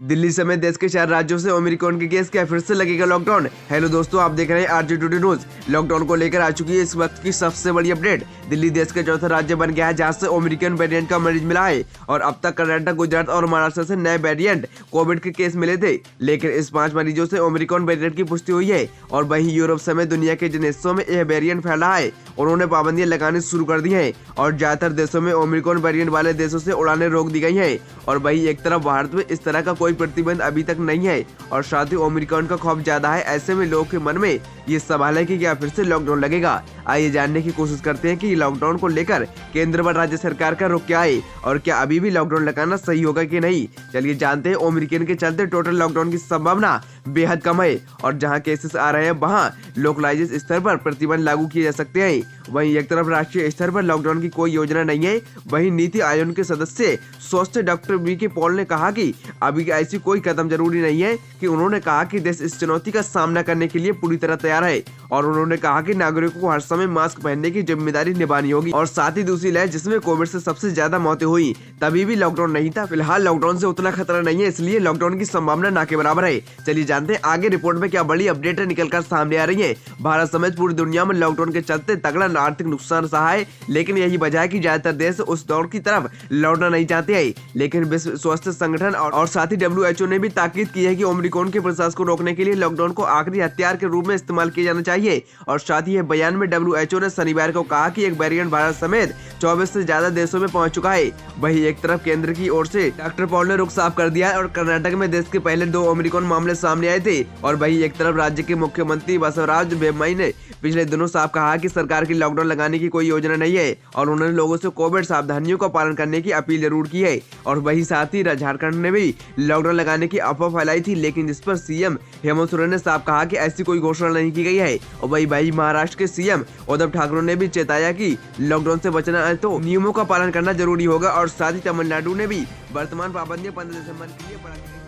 दिल्ली समेत देश के 4 राज्यों से ओमिक्रॉन के केस क्या फिर से लगेगा लॉकडाउन। हेलो दोस्तों, आप देख रहे हैं आरजे टुडे न्यूज। लॉकडाउन को लेकर आ चुकी है इस वक्त की सबसे बड़ी अपडेट। दिल्ली देश का चौथा राज्य बन गया है जहां से ओमिक्रॉन वेरिएंट का मरीज मिला है और अब तक कर्नाटक, गुजरात और महाराष्ट्र से नए वेरिएंट कोविड के केस मिले थे, लेकिन इस 5 मरीजों से ओमिक्रॉन वेरिएंट की पुष्टि हुई है। और वहीं यूरोप समेत दुनिया के जिन हिस्सों में यह वेरिएंट फैला है उन्होंने पाबंदियां लगानी शुरू कर दी है और ज्यादातर देशों में ओमिक्रॉन वेरिएंट वाले देशों से उड़ानें रोक दी गई है। और वहीं एक तरफ भारत में इस तरह का कोई प्रतिबंध अभी तक नहीं है और साथ ही ओमिक्रॉन का खौफ ज्यादा है। ऐसे में लोगों के मन में ये सवाल है कि क्या फिर से लॉकडाउन लगेगा। आइए जानने की कोशिश करते हैं कि लॉकडाउन को लेकर केंद्र व राज्य सरकार का रुख क्या है और क्या अभी भी लॉकडाउन लगाना सही होगा कि नहीं। चलिए जानते हैं। ओमिक्रॉन के चलते टोटल लॉकडाउन की संभावना बेहद कम है और जहां केसेस आ रहे हैं वहां लोकलाइज स्तर पर प्रतिबंध लागू किए जा सकते हैं। वहीं एक तरफ राष्ट्रीय स्तर पर लॉकडाउन की कोई योजना नहीं है। वहीं नीति आयोग के सदस्य स्वास्थ्य डॉक्टर वी.के. पॉल ने कहा कि अभी ऐसी कोई कदम जरूरी नहीं है कि उन्होंने कहा कि देश इस चुनौती का सामना करने के लिए पूरी तरह तैयार है और उन्होंने कहा कि नागरिकों को हर समय मास्क पहनने की जिम्मेदारी निभानी होगी। और साथ ही दूसरी लहर जिसमें कोविड से सबसे ज्यादा मौतें हुई तभी भी लॉकडाउन नहीं था। फिलहाल लॉकडाउन से उतना खतरा नहीं है, इसलिए लॉकडाउन की संभावना ना के बराबर है। चलिए जानते हैं आगे रिपोर्ट में क्या बड़ी अपडेट निकलकर सामने आ रही है। भारत समेत पूरी दुनिया में लॉकडाउन के चलते तगड़ा आर्थिक नुकसान सहा है, लेकिन यही वजह है कि ज्यादातर देश उस दौर की तरफ लौटना नहीं चाहते हैं। लेकिन विश्व स्वास्थ्य संगठन और साथ ही WHO ने भी ताकीद की है कि ओमिक्रॉन के प्रसार को रोकने के लिए लॉकडाउन को आखिरी हथियार के रूप में इस्तेमाल किया जाना चाहिए। और साथ ही यह बयान में WHO ने शनिवार को कहा कि एक वेरिएंट भारत समेत 24 से ज्यादा देशों में पहुंच चुका है। वहीं एक तरफ केंद्र की ओर से डॉक्टर पॉल ने रुख साफ कर दिया है और कर्नाटक में देश के पहले 2 ओमिक्रॉन मामले सामने आए थे। और वहीं एक तरफ राज्य के मुख्यमंत्री बसवराज बोम्मई ने पिछले दिनों साफ कहा कि सरकार की लॉकडाउन लगाने की कोई योजना नहीं है और उन्होंने लोगों से कोविड सावधानियों का पालन करने की अपील जरूर की है। और वहीं साथ ही झारखंड ने भी लॉकडाउन लगाने की अफवाह फैलाई थी, लेकिन जिस पर सीएम हेमंत सोरेन ने साफ कहा कि ऐसी कोई घोषणा नहीं की गई है। और वही महाराष्ट्र के सीएम उद्धव ठाकरे ने भी चेताया कि लॉकडाउन से बचना है तो नियमों का पालन करना जरूरी होगा। और साथ ही तमिलनाडु ने भी वर्तमान पाबंदियां 15 दिसंबर के लिए बढ़ा दी।